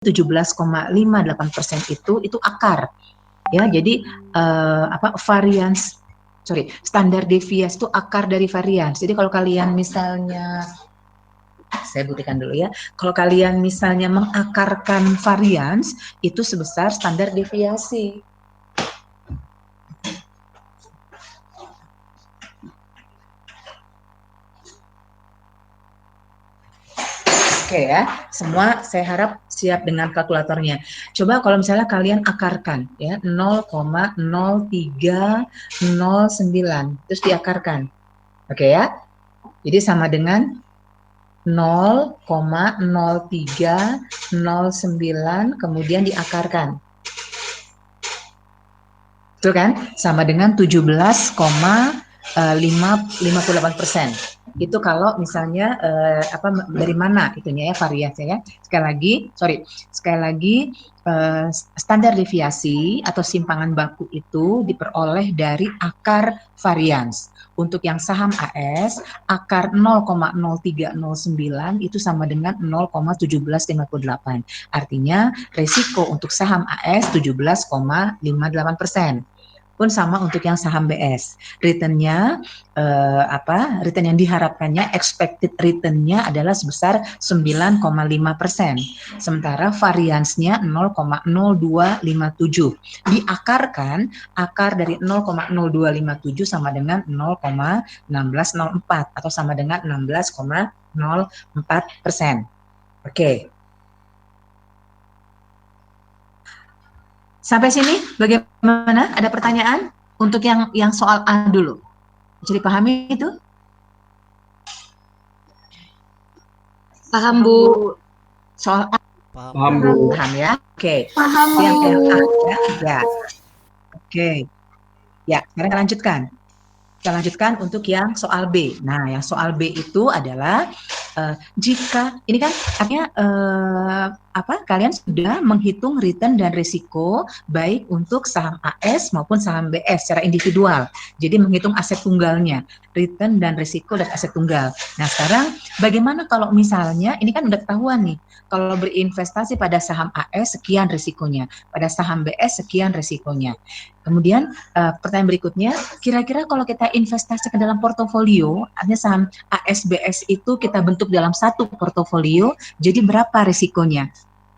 17,58% itu akar. Ya, jadi standar deviasi itu akar dari varians. Jadi kalau kalian misalnya, saya buktikan dulu ya, kalau kalian misalnya mengakarkan varians, itu sebesar standar deviasi. Oke ya, semua saya harap siap dengan kalkulatornya. Coba kalau misalnya kalian akarkan ya 0,0309 terus diakarkan. Oke ya. Jadi sama dengan 0,0309 kemudian diakarkan. Itu kan sama dengan 17,58%. Itu kalau misalnya dari mana itunya ya variasinya ya. Sekali lagi standar deviasi atau simpangan baku itu diperoleh dari akar varians. Untuk yang saham AS, akar 0,0309 itu sama dengan 0,1758. Artinya resiko untuk saham AS 17,58%. Pun sama untuk yang saham BS. Returnnya return yang diharapkannya expected returnnya adalah sebesar 9,5%. Sementara variansnya 0,0257. Diakarkan akar dari 0,0257 sama dengan 0,1604 atau sama dengan 16,04%. Oke. Sampai sini bagaimana? Ada pertanyaan? Untuk yang soal A dulu. Bisa dipahami itu? Paham, Bu. Soal A. Paham, Bu. Paham ya? Oke. Paham, Bu. Yang A ya. Oke. Ya, sekarang kita lanjutkan. Kita lanjutkan untuk yang soal B. Nah, yang soal B itu adalah jika ini kan artinya kalian sudah menghitung return dan risiko baik untuk saham AS maupun saham BS secara individual. Jadi menghitung aset tunggalnya, return dan risiko dan aset tunggal. Nah, sekarang bagaimana kalau misalnya ini kan udah ketahuan nih, kalau berinvestasi pada saham AS sekian risikonya, pada saham BS sekian risikonya. Kemudian pertanyaan berikutnya, kira-kira kalau kita investasi ke dalam portofolio, artinya saham ASBS itu kita bentuk dalam satu portofolio, jadi berapa risikonya?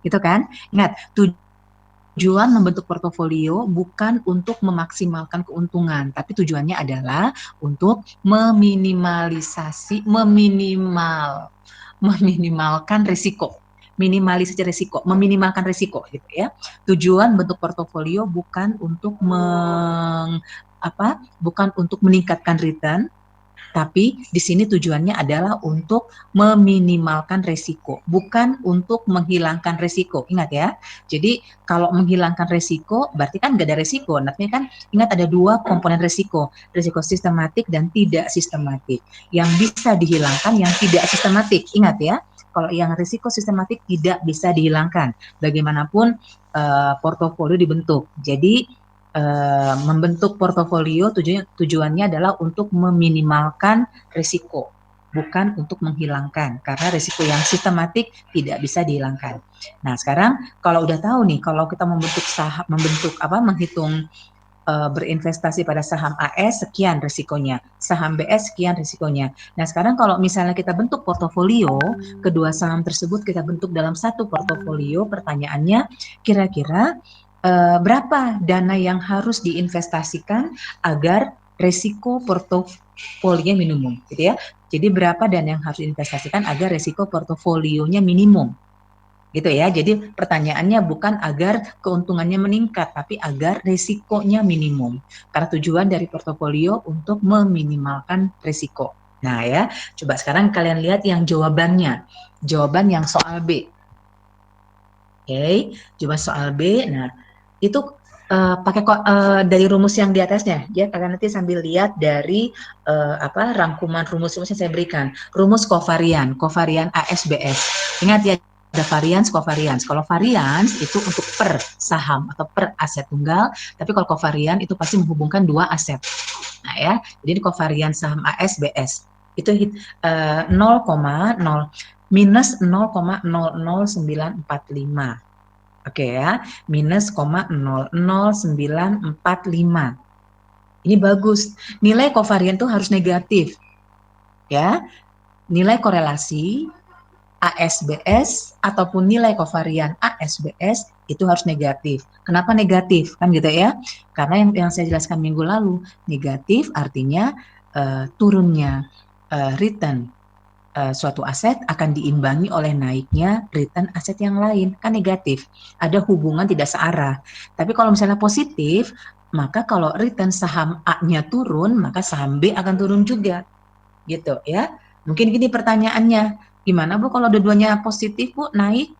Gitu kan? Ingat, tujuan membentuk portofolio bukan untuk memaksimalkan keuntungan, tapi tujuannya adalah untuk meminimalkan risiko. Minimalisasi risiko, meminimalkan risiko gitu ya. Tujuan bentuk portofolio bukan untuk bukan untuk meningkatkan return, tapi di sini tujuannya adalah untuk meminimalkan risiko, bukan untuk menghilangkan risiko. Ingat ya. Jadi kalau menghilangkan risiko berarti kan nggak ada risiko. Artinya kan ingat ada dua komponen risiko sistematik dan tidak sistematik. Yang bisa dihilangkan, yang tidak sistematik. Ingat ya. Kalau yang risiko sistematik tidak bisa dihilangkan, bagaimanapun portofolio dibentuk. Jadi membentuk portofolio tujuannya adalah untuk meminimalkan risiko, bukan untuk menghilangkan, karena risiko yang sistematik tidak bisa dihilangkan. Nah, sekarang kalau udah tahu nih, kalau kita menghitung berinvestasi pada saham AS sekian risikonya, saham BS sekian risikonya. Nah, sekarang kalau misalnya kita bentuk portofolio, kedua saham tersebut kita bentuk dalam satu portofolio, pertanyaannya kira-kira berapa dana yang harus diinvestasikan agar risiko portofolionya minimum, gitu ya. Jadi berapa dana yang harus diinvestasikan agar risiko portofolionya minimum. Gitu ya. Jadi pertanyaannya bukan agar keuntungannya meningkat, tapi agar risikonya minimum. Karena tujuan dari portofolio untuk meminimalkan risiko. Nah ya, coba sekarang kalian lihat yang jawabannya. Jawaban yang soal B. Oke, coba soal B. Nah, itu pakai dari rumus yang di atasnya. Ya, kalian nanti sambil lihat dari rangkuman rumus-rumus yang saya berikan. Rumus kovarian ASBS. Ingat ya, ada varians, covariance. Kalau varians itu untuk per saham atau per aset tunggal, tapi kalau covarian itu pasti menghubungkan dua aset. Nah ya, jadi covarian saham ASBS itu 0,0 minus 0,00945. Oke ya, minus 0,00945. Ini bagus. Nilai kovarian itu harus negatif. Ya, nilai korelasi ASBS ataupun nilai kovarian ASBS itu harus negatif. Kenapa negatif? Kan gitu ya. Karena yang saya jelaskan minggu lalu, negatif artinya turunnya return suatu aset akan diimbangi oleh naiknya return aset yang lain. Kan negatif. Ada hubungan tidak searah. Tapi kalau misalnya positif, maka kalau return saham A-nya turun, maka saham B akan turun juga. Gitu ya. Mungkin gini pertanyaannya, gimana Bu kalau dua-duanya positif Bu, naik?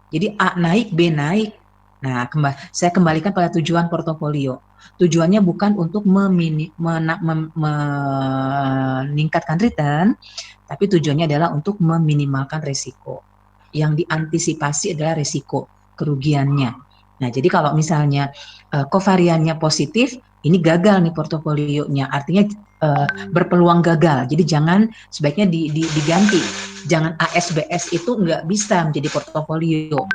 Jadi A naik, B naik. Nah, saya kembalikan pada tujuan portofolio. Tujuannya bukan untuk meningkatkan return, tapi tujuannya adalah untuk meminimalkan risiko. Yang diantisipasi adalah risiko kerugiannya. Nah, jadi kalau misalnya kovariannya positif, ini gagal nih portofolionya, artinya berpeluang gagal. Jadi jangan, sebaiknya diganti. Jangan ASBS itu nggak bisa menjadi portofolio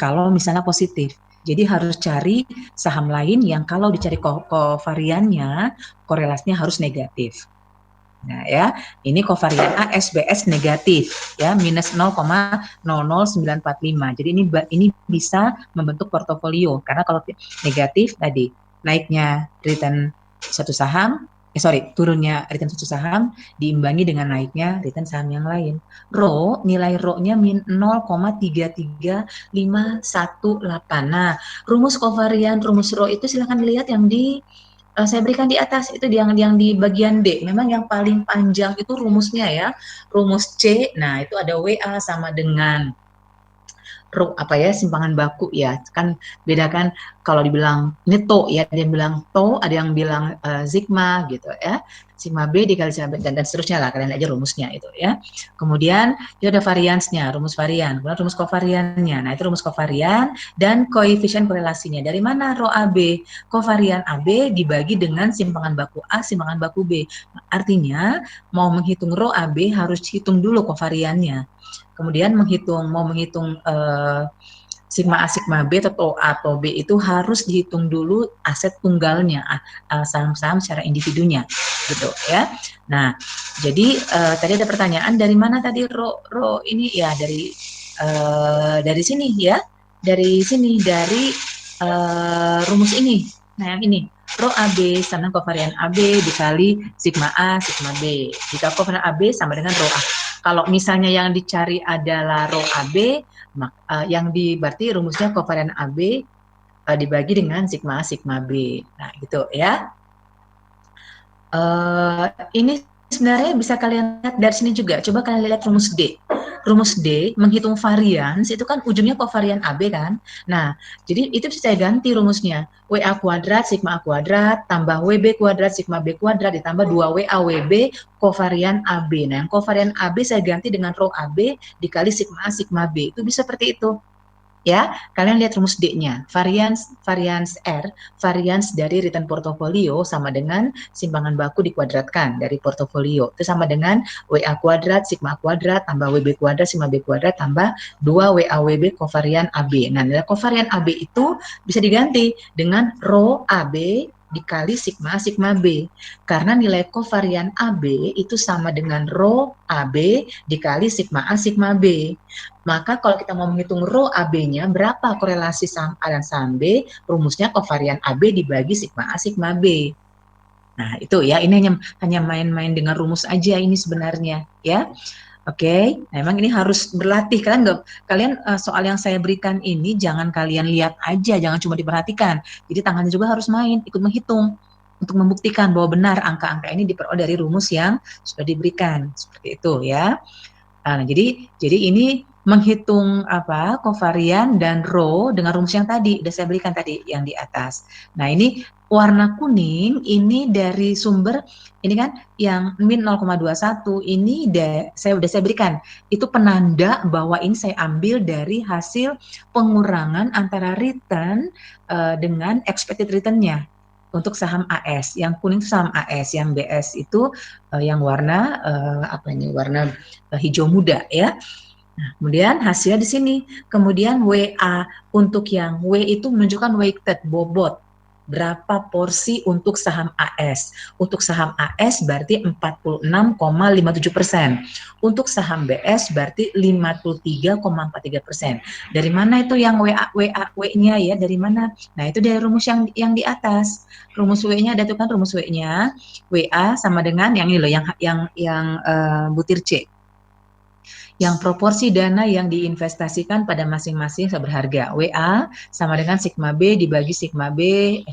kalau misalnya positif. Jadi harus cari saham lain yang kalau dicari kovariannya, korelasinya harus negatif. Nah ya, ini kovarian ASBS negatif ya, minus 0,00945. Jadi ini bisa membentuk portofolio karena kalau negatif tadi naiknya return satu saham, turunnya return satu saham diimbangi dengan naiknya return saham yang lain. Nilai ROE-nya 0,33518. Nah, rumus kovarian, rumus ROE itu silahkan dilihat yang di saya berikan di atas itu yang di bagian D. Memang yang paling panjang itu rumusnya ya. Rumus C, nah itu ada WA sama dengan simpangan baku ya. Kan bedakan kalau dibilang ini to ya, ada yang bilang to, ada yang bilang sigma gitu ya. Sigma B dikali sigma B dan seterusnya lah, kalian aja rumusnya itu ya. Kemudian itu ada variansnya, rumus varian, kemudian rumus kovariannya. Nah, itu rumus kovarian dan koefisien korelasinya. Dari mana rho AB? Kovarian AB dibagi dengan simpangan baku A, simpangan baku B. Artinya mau menghitung rho AB harus hitung dulu kovariannya. Kemudian mau menghitung sigma A, sigma B atau A atau B itu harus dihitung dulu aset tunggalnya, saham-saham secara individunya, gitu ya. Nah, jadi tadi ada pertanyaan dari mana tadi ro ini ya dari sini ya, dari rumus ini. Nah, yang ini rho AB sama kovarian AB dikali sigma A, sigma B. Jika kovarian AB sama dengan rho A. Kalau misalnya yang dicari adalah rho AB, yang berarti rumusnya kovarian AB dibagi dengan sigma A, sigma B. Nah, gitu ya. Ini sebenarnya bisa kalian lihat dari sini juga. Coba kalian lihat rumus D. Rumus D menghitung varians itu kan ujungnya kovarian AB kan. Nah, jadi itu bisa saya ganti rumusnya. WA kuadrat sigma A kuadrat tambah WB kuadrat sigma B kuadrat ditambah 2WA WB kovarian AB. Nah, yang kovarian AB saya ganti dengan rho AB dikali sigma A sigma B. Itu bisa seperti itu. Ya, kalian lihat rumus D-nya. Varians R, varians dari return portofolio sama dengan simpangan baku dikuadratkan dari portofolio. Itu sama dengan WA kuadrat, sigma kuadrat, tambah WB kuadrat, sigma B kuadrat, tambah 2WA WB kovarian AB. Nah, nilai kovarian AB itu bisa diganti dengan rho AB dikali sigma B. Karena nilai kovarian AB itu sama dengan rho AB dikali sigma A, sigma B. Maka kalau kita mau menghitung rho AB-nya, berapa korelasi saham A dan saham B, rumusnya kovarian AB dibagi sigma A, sigma B. Nah, itu ya, ini hanya main-main dengan rumus aja ini sebenarnya, ya. Oke, nah, memang ini harus berlatih. Kalian soal yang saya berikan ini jangan kalian lihat aja, jangan cuma diperhatikan. Jadi tangannya juga harus main, ikut menghitung untuk membuktikan bahwa benar angka-angka ini diperoleh dari rumus yang sudah diberikan. Seperti itu ya. Nah, jadi ini menghitung kovarian dan rho dengan rumus yang tadi udah saya berikan tadi yang di atas. Nah, ini warna kuning ini dari sumber ini kan yang min 0,21 ini saya berikan. Itu penanda bahwa ini saya ambil dari hasil pengurangan antara return dengan expected return-nya untuk saham AS. Yang kuning itu saham AS, yang BS itu yang warna warna hijau muda ya. Kemudian hasilnya di sini. Kemudian WA untuk yang W itu menunjukkan weighted, bobot. Berapa porsi untuk saham AS? Untuk saham AS berarti 46,57%. Untuk saham BS berarti 53,43%. Dari mana itu yang W-nya ya? Dari mana? Nah, itu dari rumus yang di atas. Rumus W-nya ada tuh kan rumus W-nya. WA sama dengan yang ini loh, yang butir C, yang proporsi dana yang diinvestasikan pada masing-masing berharga. WA sama dengan sigma B dibagi sigma B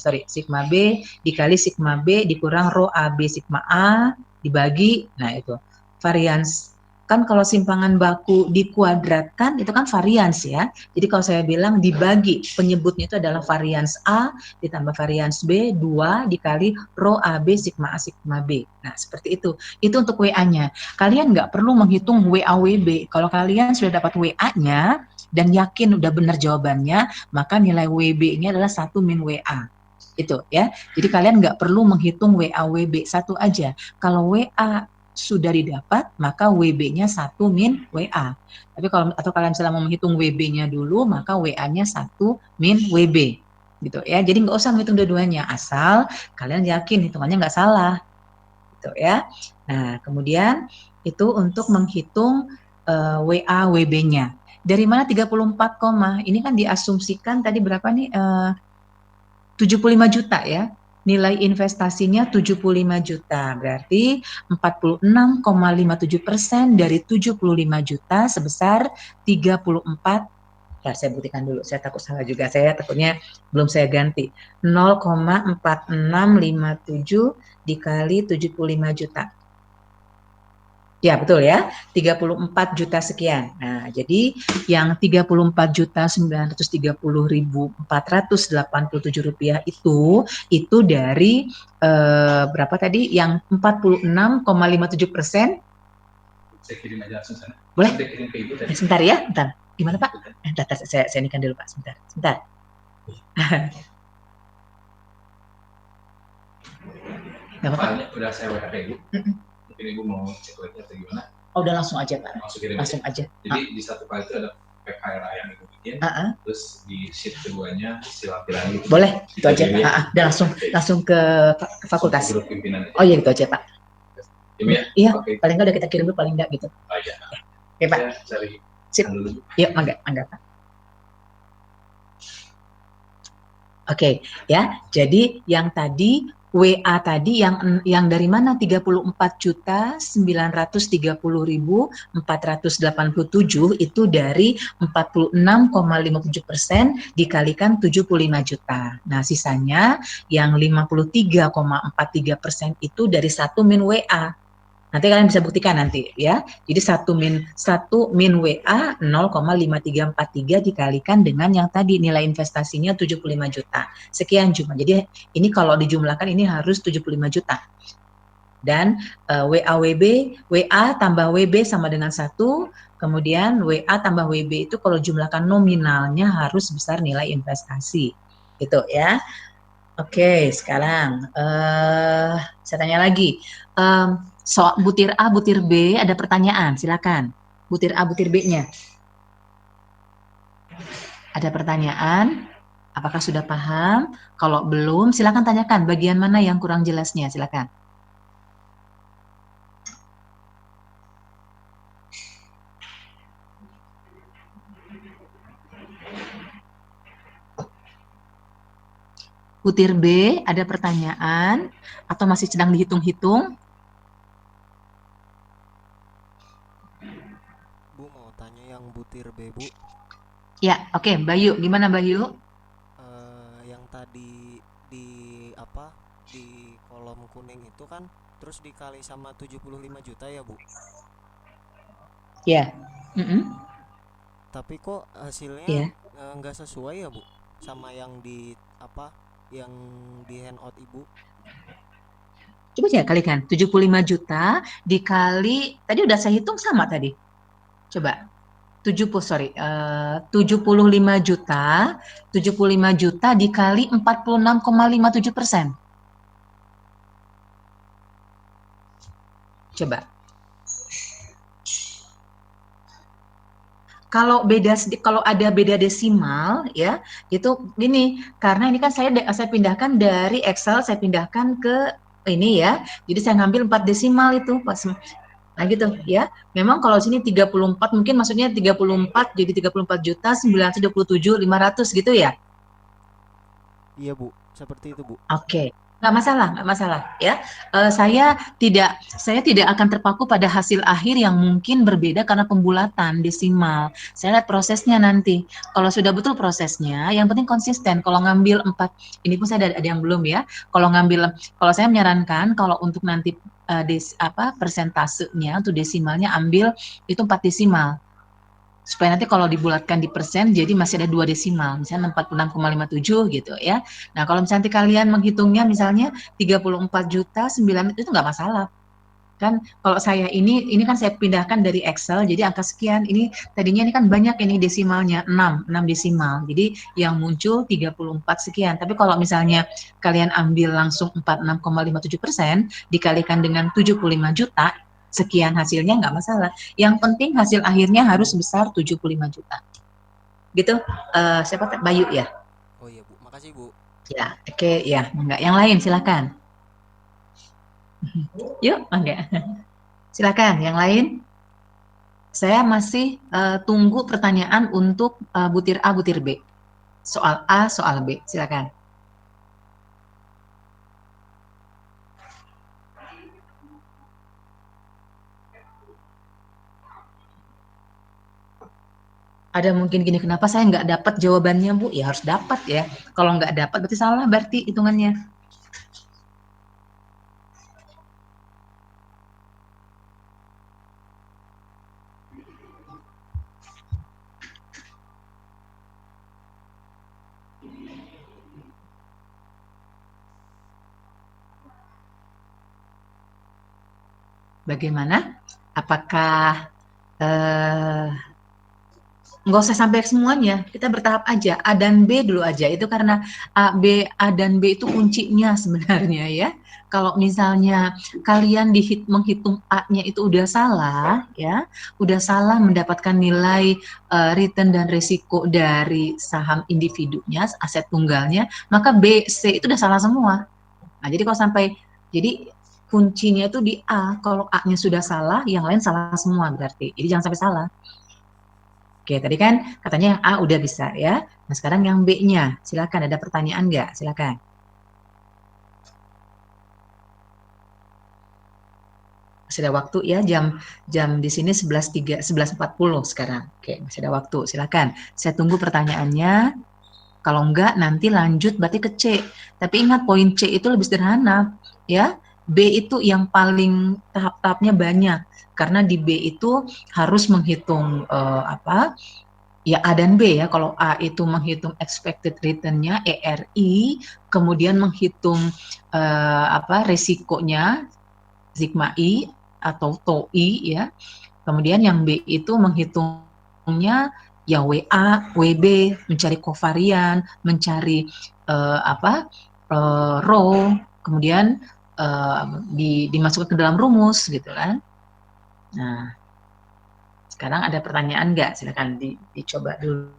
dikali sigma B dikurang rho AB sigma A dibagi, nah itu varians. Kan kalau simpangan baku dikuadratkan itu kan varians ya. Jadi kalau saya bilang dibagi, penyebutnya itu adalah varians A ditambah varians B 2 dikali rho AB sigma A sigma B. Nah, seperti itu. Itu untuk WA-nya. Kalian nggak perlu menghitung WAWB. Kalau kalian sudah dapat WA-nya dan yakin udah benar jawabannya, maka nilai WB-nya adalah 1 min WA. Itu ya. Jadi kalian nggak perlu menghitung WAWB, satu aja. Kalau WA sudah didapat, maka WB-nya 1 min WA. Tapi kalau atau kalian misalnya mau menghitung WB-nya dulu, maka WA-nya 1 min WB. Gitu ya. Jadi nggak usah menghitung dua-duanya, asal kalian yakin hitungannya nggak salah. Gitu ya. Nah, kemudian itu untuk menghitung WA WB-nya. Dari mana 34, ini kan diasumsikan tadi berapa nih? 75 juta ya. Nilai investasinya 75 juta, berarti 46,57% dari 75 juta sebesar 34. Nah, saya buktikan dulu, saya takut salah juga, saya takutnya belum saya ganti. 0,4657 dikali 75 juta. Ya, betul ya. 34 juta sekian. Nah, jadi yang 34.930.487 rupiah itu dari berapa tadi? Yang 46,57%. Saya kirim aja langsung sana. Boleh? Sebentar ya, bentar. Gimana Pak? Saya inikan dulu Pak, sebentar. Gak apa-apa. Udah saya WA Ibu. Mungkin Ibu mau cek lagi atau gimana? Oh, udah langsung aja Pak. Langsung aja. Jadi di satu file itu ada PKRA yang Ibu bikin, terus di sheet keduanya isi lampiran gitu. Boleh, itu aja Pak. Dan langsung ke fakultas. Grup pimpinan. Oh iya, gitu aja Pak. Iya, okay. Paling nggak udah kita kirim dulu, paling nggak gitu. Oh iya. Oke Pak. Cari sip. Yuk, mangga Pak. Oke, ya. Jadi yang tadi WA tadi yang dari mana? 34.930.487 itu dari 46,57% dikalikan 75 juta. Nah, sisanya yang 53,43% itu dari 1 min WA. Nanti kalian bisa buktikan nanti ya. Jadi 1 min WA 0,5343 dikalikan dengan yang tadi nilai investasinya 75 juta. Sekian cuma. Jadi ini kalau dijumlahkan ini harus 75 juta. Dan WA tambah WB sama dengan 1. Kemudian WA tambah WB itu kalau jumlahkan nominalnya harus besar nilai investasi. Gitu ya. Oke, sekarang saya tanya lagi. Butir A, butir B, ada pertanyaan, silakan. Butir A, butir B-nya. Ada pertanyaan? Apakah sudah paham? Kalau belum, silakan tanyakan bagian mana yang kurang jelasnya, silakan. Butir B, ada pertanyaan? Atau masih sedang dihitung-hitung? Bu, mau tanya yang butir B, Bu. Ya, oke. Bayu, gimana Bayu? Yang tadi di kolom kuning itu kan terus dikali sama 75 juta ya, Bu? Ya. Tapi kok hasilnya nggak sesuai ya, Bu? Sama yang yang di handout Ibu. Coba ya kalikan 75 juta dikali, tadi udah saya hitung sama tadi. Coba 75 juta dikali 46,57%. Coba. kalau ada beda desimal ya, itu gini, karena ini kan saya pindahkan dari Excel, saya pindahkan ke ini ya. Jadi saya ngambil 4 desimal itu pas. Nah gitu ya. Memang kalau sini 34 mungkin maksudnya 34 jadi 34.927.500 gitu ya. Iya Bu, seperti itu Bu. Oke, nggak masalah ya. Saya tidak akan terpaku pada hasil akhir yang mungkin berbeda karena pembulatan desimal. Saya lihat prosesnya nanti. Kalau sudah betul prosesnya, yang penting konsisten. Kalau ngambil 4, ini pun saya ada yang belum ya. Kalau saya menyarankan kalau untuk nanti persentasenya untuk desimalnya ambil itu 4 desimal supaya nanti kalau dibulatkan di persen jadi masih ada 2 desimal, misalnya 46,57 gitu ya. Nah, kalau misalnya kalian menghitungnya misalnya 34 juta 9 itu nggak masalah. Kan kalau saya ini kan saya pindahkan dari Excel jadi angka sekian, ini tadinya ini kan banyak ini desimalnya 6 desimal. Jadi yang muncul 34 sekian. Tapi kalau misalnya kalian ambil langsung 46,57% dikalikan dengan 75 juta sekian hasilnya nggak masalah. Yang penting hasil akhirnya harus besar 75 juta. Gitu, siapa Bayu ya? Oh iya Bu, makasih Bu. Ya, oke ya, enggak. Yang lain silakan. Yuk, enggak. Silakan, yang lain. Saya masih tunggu pertanyaan untuk butir A, butir B. Soal A, soal B. Silakan. Ada mungkin gini, kenapa saya nggak dapat jawabannya, Bu? Ya harus dapat ya. Kalau nggak dapat berarti salah berarti hitungannya. Bagaimana? Apakah nggak usah sampai semuanya, kita bertahap aja. A dan B dulu aja. Itu karena A dan B itu kuncinya sebenarnya ya. Kalau misalnya kalian menghitung A-nya itu udah salah ya, udah salah mendapatkan nilai return dan risiko dari saham individunya, aset tunggalnya, maka B, C itu udah salah semua. Nah, jadi kalau sampai jadi kuncinya itu di A. Kalau A-nya sudah salah, yang lain salah semua berarti. Jadi jangan sampai salah. Oke, tadi kan katanya yang A udah bisa ya. Nah, sekarang yang B-nya. Silakan, ada pertanyaan nggak? Silakan. Masih ada waktu ya, jam di sini 11.40 sekarang. Oke, masih ada waktu. Silakan. Saya tunggu pertanyaannya. Kalau enggak nanti lanjut berarti ke C. Tapi ingat poin C itu lebih sederhana ya. B itu yang paling tahap-tahapnya banyak karena di B itu harus menghitung ya A dan B ya. Kalau A itu menghitung expected return-nya ERI, kemudian menghitung resikonya sigma I atau tau I ya. Kemudian yang B itu menghitungnya ya WA, WB, mencari kovarian, mencari row, kemudian dimasukkan ke dalam rumus gitu kan. Nah, sekarang ada pertanyaan nggak? Silakan dicoba dulu.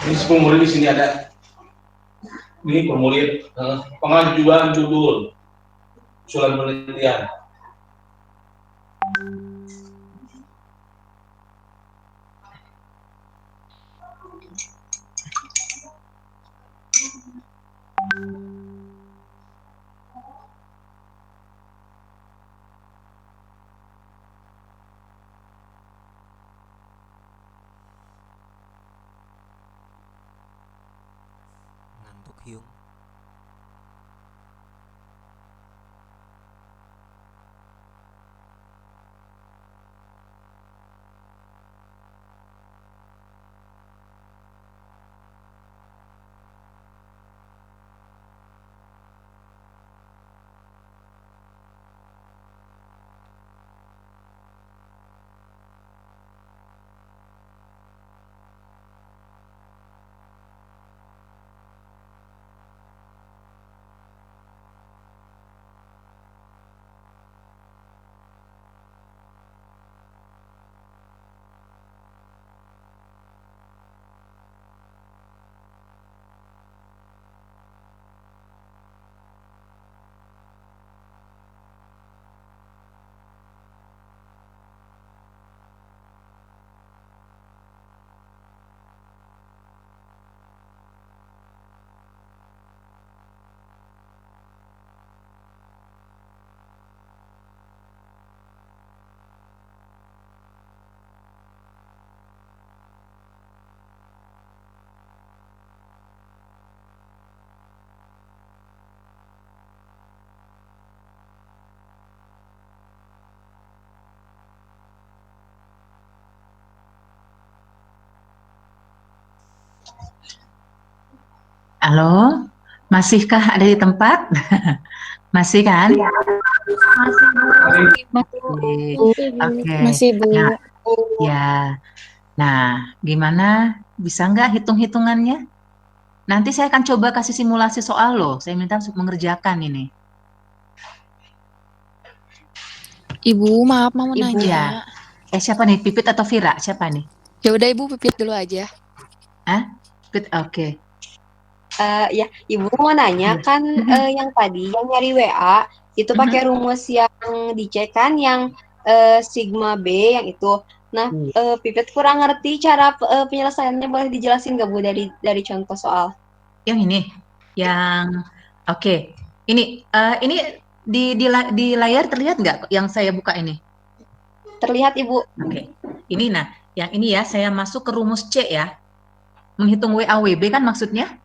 Ini formulir di sini ada. Ini formulir pengajuan judul usulan penelitian. Ngantuk Hyung. Halo, masihkah ada di tempat? Masih kan? Oke, oke. Masih Bu. Nah, ya. Nah, gimana? Bisa nggak hitung-hitungannya? Nanti saya akan coba kasih simulasi soal loh. Saya minta untuk mengerjakan ini. Ibu, maaf mau Ibu nanya. ya. Siapa nih? Pipit atau Vira? Siapa nih? Ya udah Ibu Pipit dulu aja. Pipit, oke. Ya, Ibu mau nanya kan yang tadi yang nyari WA itu pakai rumus yang dicek kan yang sigma B yang itu. Nah, Pipit kurang ngerti cara penyelesaiannya, boleh dijelasin nggak Bu dari contoh soal? Yang ini, oke. Ini di layar terlihat nggak yang saya buka ini? Terlihat Ibu. Oke. Ini yang ini ya saya masuk ke rumus C ya. Menghitung WAWB kan maksudnya?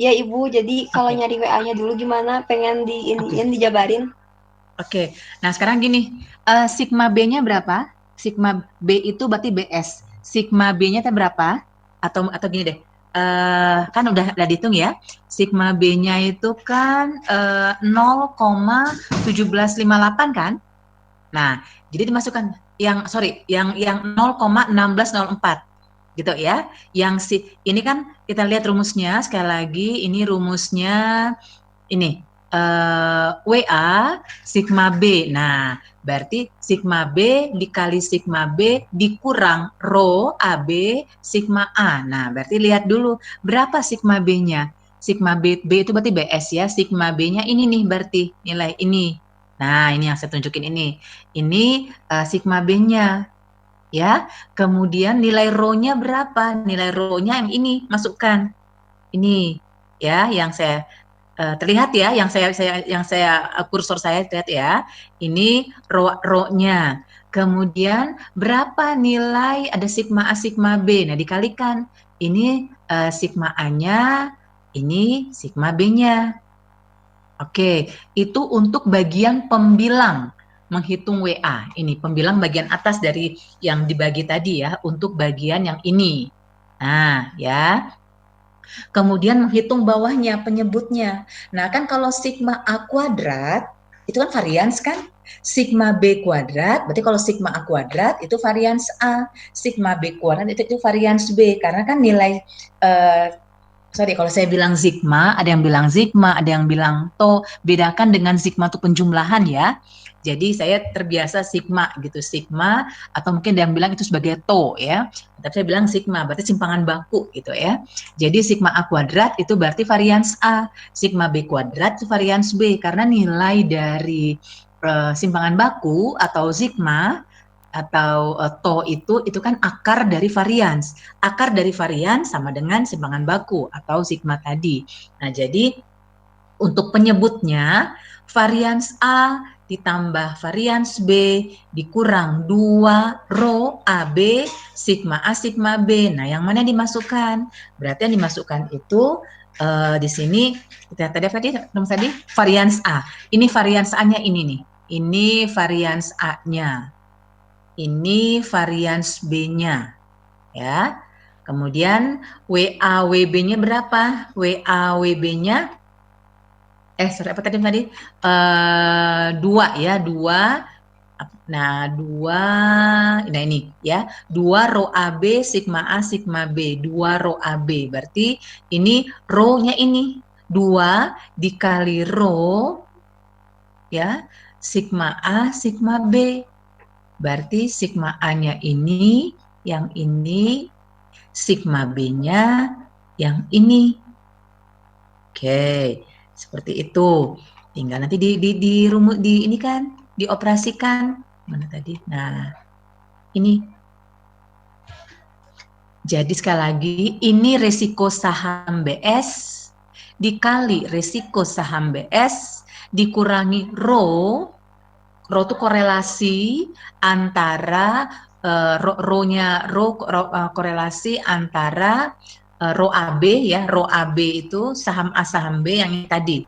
Ya Ibu, jadi kalau nyari WA-nya dulu gimana? Pengen dijabarin. Oke. Nah sekarang gini, sigma B-nya berapa? Sigma B itu berarti BS. Sigma B-nya berapa? Atau gini deh. Kan udah dihitung ya. Sigma B-nya itu kan 0,1758 kan? Nah, jadi dimasukkan yang 0,1604 gitu ya. Ini kan kita lihat rumusnya sekali lagi, ini rumusnya ini WA sigma B. Nah, berarti sigma B dikali sigma B dikurang rho AB sigma A. Nah, berarti lihat dulu berapa sigma B-nya. Sigma B itu berarti BS ya. Sigma B-nya ini nih berarti nilai ini. Nah, ini yang saya tunjukin ini. Ini sigma B-nya ya. Kemudian nilai rho-nya berapa? Nilai rho-nya yang ini masukkan. Ini ya yang saya terlihat ya, yang saya kursor saya lihat ya. Ini rho-nya. Kemudian berapa nilai ada sigma A sigma B? Nah, dikalikan. Ini sigma A-nya, ini sigma B-nya. Oke, itu untuk bagian pembilang menghitung WA. Ini pembilang bagian atas dari yang dibagi tadi ya, untuk bagian yang ini. Nah, ya. Kemudian menghitung bawahnya, penyebutnya. Nah, kan kalau sigma A kuadrat, itu kan varians kan? Sigma B kuadrat, berarti kalau sigma A kuadrat itu varians A. Sigma B kuadrat itu varians B, karena kan nilai kalau saya bilang sigma, ada yang bilang sigma, ada yang bilang to, bedakan dengan sigma itu penjumlahan ya. Jadi saya terbiasa sigma gitu, sigma atau mungkin ada yang bilang itu sebagai to ya. Tapi saya bilang sigma, berarti simpangan baku gitu ya. Jadi sigma A kuadrat itu berarti varians A, sigma B kuadrat itu varians B, karena nilai dari simpangan baku atau sigma atau to itu kan akar dari varians. Akar dari varians sama dengan simpangan baku atau sigma tadi. Nah, jadi untuk penyebutnya varians A ditambah varians B dikurang 2 rho AB sigma A sigma B. Nah, yang mana dimasukkan? Berarti yang dimasukkan itu di sini kita tadi varians A. Ini varians A-nya ini nih. Ini varians A-nya. Ini varians B-nya ya. Kemudian WAWB-nya berapa? WAWB-nya apa tadi? 2 ya, 2. Nah, 2 nah ini ya. 2 rho AB sigma A sigma B, 2 rho AB. Berarti ini rho-nya ini 2 dikali rho ya, sigma A sigma B. Berarti sigma A-nya ini, yang ini, sigma B-nya yang ini. Oke, seperti itu. Tinggal nanti ini kan dioperasikan. Mana tadi? Nah, ini. Jadi sekali lagi, ini resiko saham BS dikali resiko saham BS dikurangi rho itu korelasi antara korelasi antara rho AB ya, rho AB itu saham A saham B yang ini tadi.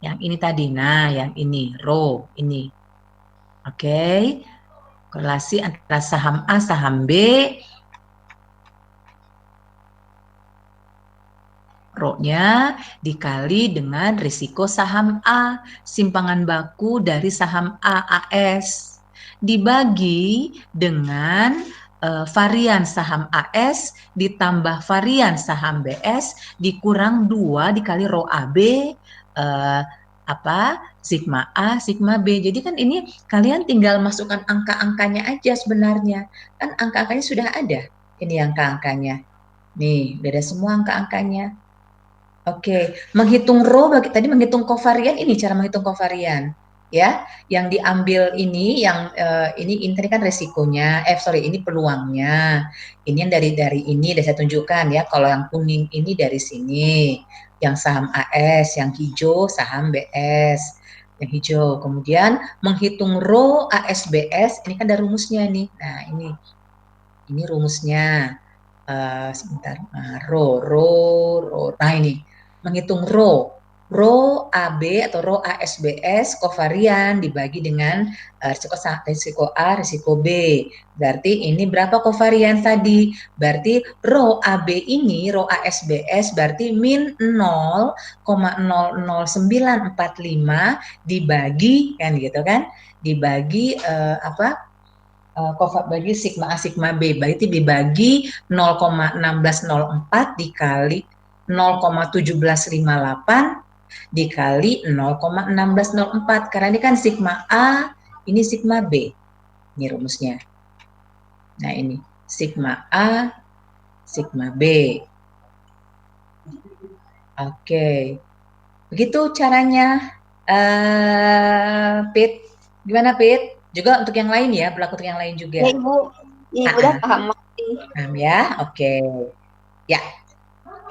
Yang ini tadi. Nah, yang ini rho ini. Oke. Korelasi antara saham A saham B RO-nya dikali dengan risiko saham A, simpangan baku dari saham A AS, dibagi dengan varian saham AS ditambah varian saham BS dikurang 2 dikali RO AB sigma A, sigma B. Jadi kan ini kalian tinggal masukkan angka-angkanya aja sebenarnya. Kan angka-angkanya sudah ada. Ini angka-angkanya. Nih, udah ada semua angka-angkanya. Oke, menghitung RO tadi menghitung kovarian, ini cara menghitung kovarian. Ya, yang diambil ini ini kan resikonya, ini peluangnya. Ini yang dari ini saya tunjukkan ya. Kalau yang kuning ini dari sini, yang saham AS, yang hijau saham BS, yang hijau. Kemudian menghitung RO ASBS, ini kan ada rumusnya nih. Nah, ini rumusnya. Sebentar, RO. Nah, ini menghitung RO AB atau RO ASBS kovarian dibagi dengan risiko A, risiko B. Berarti ini berapa kovarian tadi? Berarti RO AB ini, RO ASBS berarti min 0,00945 dibagi kan gitu kan? Dibagi bagi sigma A, sigma B, berarti dibagi 0,1604 dikali 0,1758 dikali 0,1604, karena ini kan sigma A, ini sigma B. Ini rumusnya. Nah, ini sigma A, sigma B. Oke. Begitu caranya. Pit, gimana Pit? Juga untuk yang lain ya, berlaku untuk yang lain juga. Ya, Ibu. Ibu udah paham. Paham ya? Oke. Ya.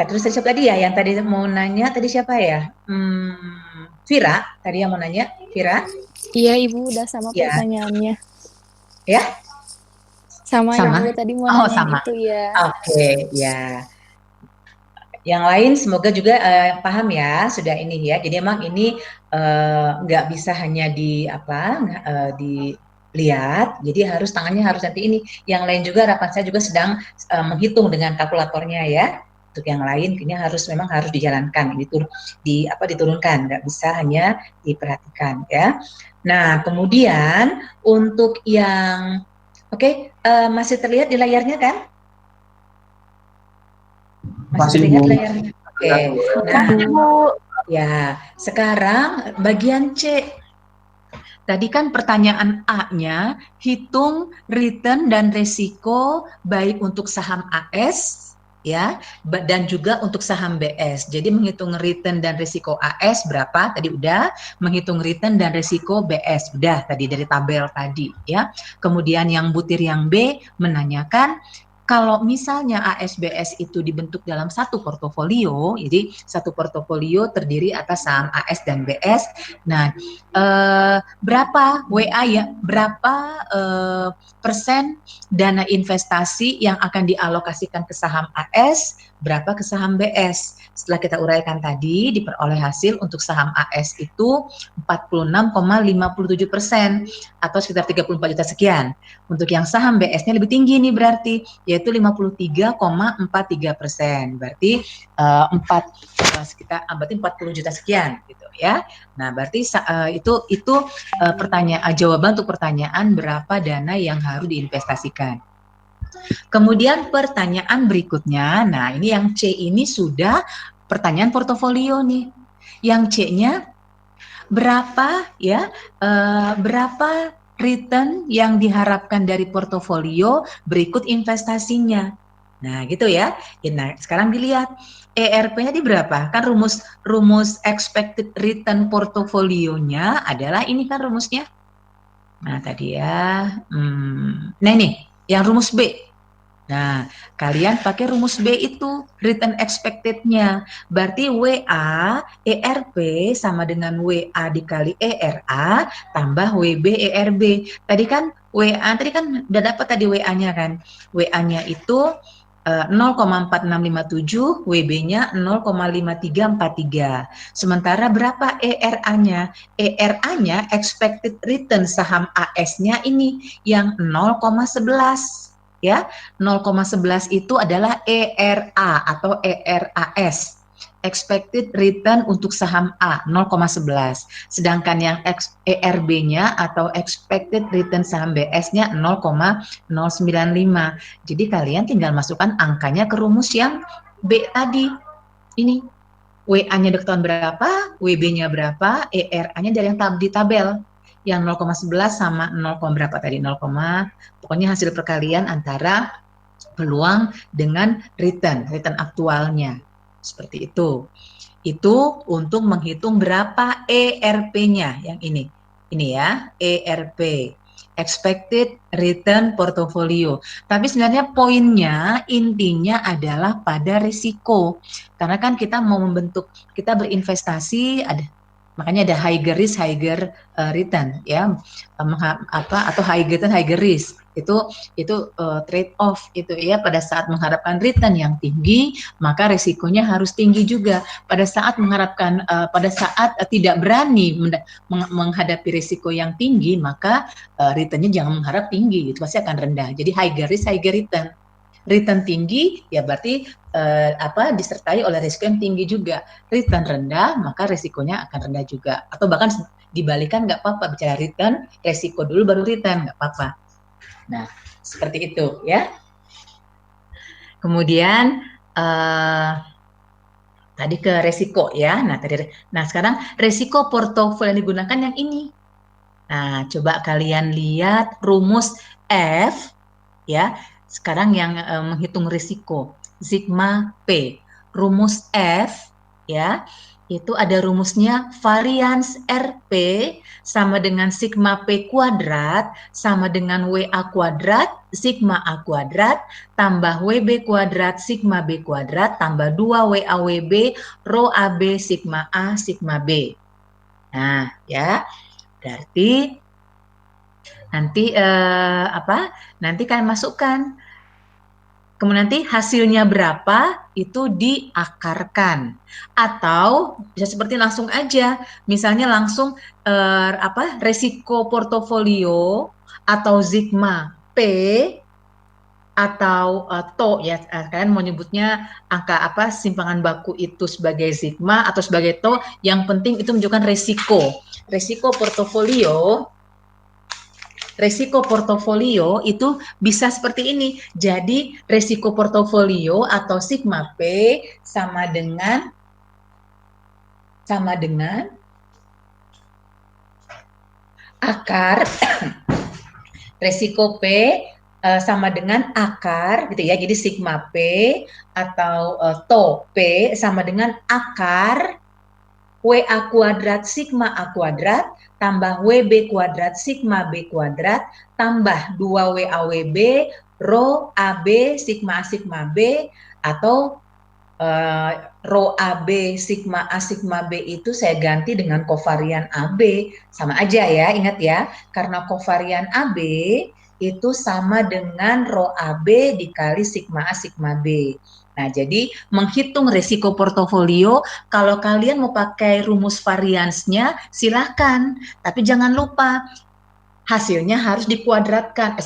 Terus siapa tadi ya? Yang tadi mau nanya tadi siapa ya? Vira, tadi yang mau nanya, Vira? Iya, Ibu udah sama pertanyaannya. Ya? Sama yang Ibu tadi mau nanya itu ya. Oke, ya. Yang lain semoga juga paham ya, sudah ini ya. Jadi emang ini nggak bisa hanya dilihat, jadi tangannya harus nanti ini. Yang lain juga harapan saya juga sedang menghitung dengan kalkulatornya ya. Untuk yang lain ini memang harus dijalankan, diturunkan, nggak bisa hanya diperhatikan ya. Nah, kemudian untuk yang masih terlihat di layarnya kan? Masih terlihat layarnya. Oke. Nah, ya, sekarang bagian C. Tadi kan pertanyaan A-nya, hitung return dan resiko baik untuk saham AS ya, dan juga untuk saham BS. Jadi menghitung return dan resiko AS berapa? Tadi udah. Menghitung return dan resiko BS udah tadi dari tabel tadi ya. Kemudian yang butir yang B menanyakan, kalau misalnya ASBS itu dibentuk dalam satu portofolio, jadi satu portofolio terdiri atas saham AS dan BS. Nah, berapa WA ya? Berapa persen dana investasi yang akan dialokasikan ke saham AS, berapa ke saham BS? Setelah kita uraikan tadi, diperoleh hasil untuk saham AS itu 46,57% atau sekitar 34 juta sekian. Untuk yang saham BS-nya lebih tinggi nih berarti, yaitu 53,43%. Berarti sekitar 40 juta sekian gitu ya. Nah, berarti itu jawaban untuk pertanyaan berapa dana yang harus diinvestasikan. Kemudian pertanyaan berikutnya, nah ini yang C ini sudah pertanyaan portofolio nih. Yang C-nya berapa ya? Berapa return yang diharapkan dari portofolio berikut investasinya. Nah, gitu ya. Nah, sekarang dilihat ERP-nya di berapa? Kan rumus expected return portofolionya adalah ini kan rumusnya. Nah, tadi ya. Nah, ini yang rumus B. Nah, kalian pakai rumus B itu, return expected-nya. Berarti WA ERP sama dengan WA dikali ERA tambah WB ERB. Tadi kan udah dapat tadi WA-nya kan. WA-nya itu 0,4657, WB-nya 0,5343. Sementara berapa ERA-nya? ERA-nya expected return saham AS-nya ini yang 0,11. Ya, 0,11 itu adalah ERA atau ERAS. expected return untuk saham A 0,11. Sedangkan yang ERB-nya atau expected return saham BS-nya 0,095. Jadi kalian tinggal masukkan angkanya ke rumus yang B tadi. Ini WA-nya diketahui berapa, WB-nya berapa, ERA-nya dari yang di tabel. Yang 0,11 sama 0, berapa tadi? 0, pokoknya hasil perkalian antara peluang dengan return aktualnya. Seperti itu. Itu untuk menghitung berapa ERP-nya yang ini. Ini ya, ERP. Expected Return Portfolio. Tapi sebenarnya poinnya, intinya adalah pada risiko. Karena kan kita mau membentuk, kita berinvestasi, makanya ada higher risk, higher return, ya, atau higher return, higher risk. Itu trade off itu ya, pada saat mengharapkan return yang tinggi maka resikonya harus tinggi juga. Pada saat mengharapkan tidak berani menghadapi risiko yang tinggi maka returnnya jangan mengharap tinggi, itu pasti akan rendah. Jadi higher risk, higher return. Return tinggi ya berarti disertai oleh risiko yang tinggi juga. Return rendah maka risikonya akan rendah juga, atau bahkan dibalikan nggak apa-apa, bicara return resiko dulu baru return nggak apa-apa. Nah, seperti itu ya. Kemudian tadi ke resiko ya. Nah, sekarang resiko portofolio yang digunakan yang ini. Nah, coba kalian lihat rumus F ya. Sekarang yang menghitung risiko sigma P. Rumus F ya. Itu ada rumusnya varians RP sama dengan sigma P kuadrat sama dengan WA kuadrat sigma A kuadrat tambah WB kuadrat sigma B kuadrat tambah 2 WA WB rho AB sigma A sigma B. Nah, ya. Berarti nanti nanti kalian masukkan. Kemudian nanti hasilnya berapa itu diakarkan, atau bisa seperti langsung aja, misalnya langsung resiko portofolio atau sigma P atau TO ya, kalian mau nyebutnya angka simpangan baku itu sebagai sigma atau sebagai TO, yang penting itu menunjukkan resiko portofolio. Resiko portofolio itu bisa seperti ini. Jadi resiko portofolio atau sigma P sama dengan akar resiko P sama dengan akar gitu ya. Jadi sigma P atau TO P sama dengan akar WA kuadrat sigma A kuadrat tambah WB kuadrat sigma B kuadrat tambah 2 WA WB rho AB sigma A sigma B, atau rho AB sigma A sigma B itu saya ganti dengan kovarian AB, sama aja ya, ingat ya, karena kovarian AB itu sama dengan rho AB dikali sigma A sigma B. Nah, jadi menghitung risiko portofolio, kalau kalian mau pakai rumus variansnya silahkan, tapi jangan lupa hasilnya harus dikuadratkan,